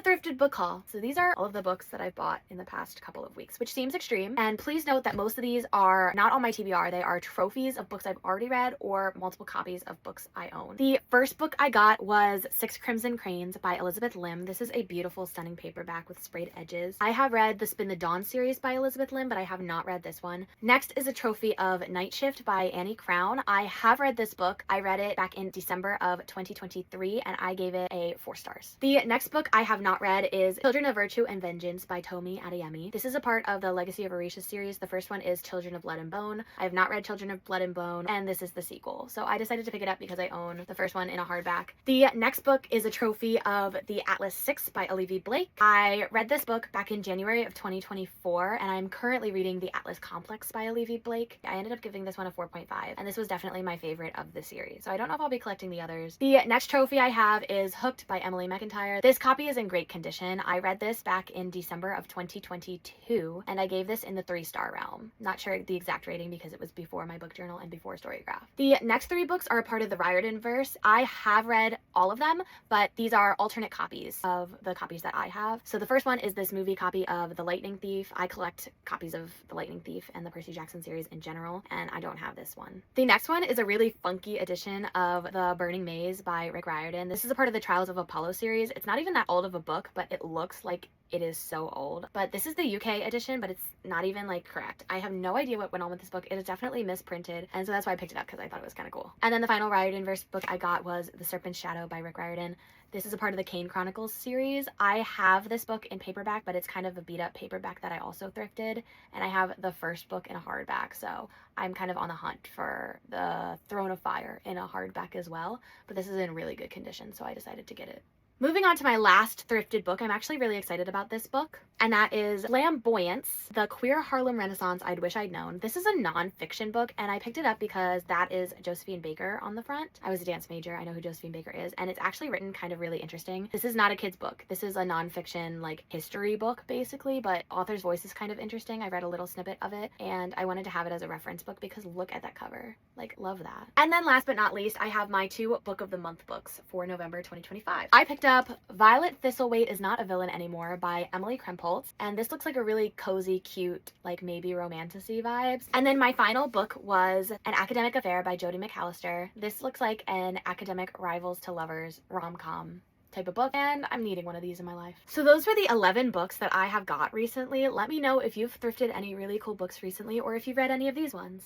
thrifted book haul. So these are all of the books that I've bought in the past couple of weeks, which seems extreme. And please note that most of these are not on my TBR. They are trophies of books I've already read or multiple copies of books I own. The first book I got was Six Crimson Cranes by Elizabeth Lim. This is a beautiful, stunning paperback with sprayed edges. I have read the Spin the Dawn series by Elizabeth Lim, but I have not read this one. Next is a trophy of Night Shift by Annie Crown. I have read this book. I read it back in December of 2023 and I gave it a 4 stars. The next book I have not read is Children of Virtue and Vengeance by Tomi Adeyemi. This is a part of the Legacy of Orisha series. The first one is Children of Blood and Bone. I have not read Children of Blood and Bone, and this is the sequel. So I decided to pick it up because I own the first one in a hardback. The next book is a trophy of The Atlas 6 by Olivie Blake. I read this book back in January of 2024, and I'm currently reading The Atlas Complex by Olivie Blake. I ended up giving this one a 4.5, and this was definitely my favorite of the series. So I don't know if I'll be collecting the others. The next trophy I have is Hooked by Emily McIntire. This copy is in great condition. I read this back in December of 2022, and I gave this in the 3-star realm. Not sure the exact rating because it was before my book journal and before Storygraph. The next 3 books are a part of the Riordan verse. I have read all of them, but these are alternate copies of the copies that I have. So the first one is this movie copy of The Lightning Thief. I collect copies of The Lightning Thief and the Percy Jackson series in general, and I don't have this one. The next one is a really funky edition of The Burning Maze by Rick Riordan. This is a part of the Trials of Apollo series. It's not even that old of a book, but it looks like it is so old. But this is the UK edition, but it's not even like correct. I have no idea what went on with this book. It is definitely misprinted, and so that's why I picked it up, because I thought it was kind of cool. And then the final Riordan verse book I got was The Serpent's Shadow by Rick Riordan. This is a part of the Kane Chronicles series. I have this book in paperback, but it's kind of a beat up paperback that I also thrifted, and I have the first book in a hardback, so I'm kind of on the hunt for the Throne of Fire in a hardback as well, but this is in really good condition, so I decided to get it. Moving on to my last thrifted book, I'm actually really excited about this book, and that is Flamboyants, the Queer Harlem Renaissance I'd Wish I'd Known. This is a non-fiction book, and I picked it up because that is Josephine Baker on the front. I was a dance major, I know who Josephine Baker is, and it's actually written kind of really interesting. This is not a kid's book. This is a non-fiction, like, history book, basically, but author's voice is kind of interesting. I read a little snippet of it, and I wanted to have it as a reference book because look at that cover. Like, love that. And then last but not least, I have my 2 Book of the Month books for November 2025. I picked up Violet Thistlewaite Is Not a Villain Anymore by Emily Krempholtz, and this looks like a really cozy, cute, like maybe romantic-y vibes. And then my final book was An Academic Affair by Jodi McAlister. This looks like an academic rivals to lovers rom-com type of book, and I'm needing one of these in my life. So those were the 11 books that I have got recently. Let me know if you've thrifted any really cool books recently or if you've read any of these ones.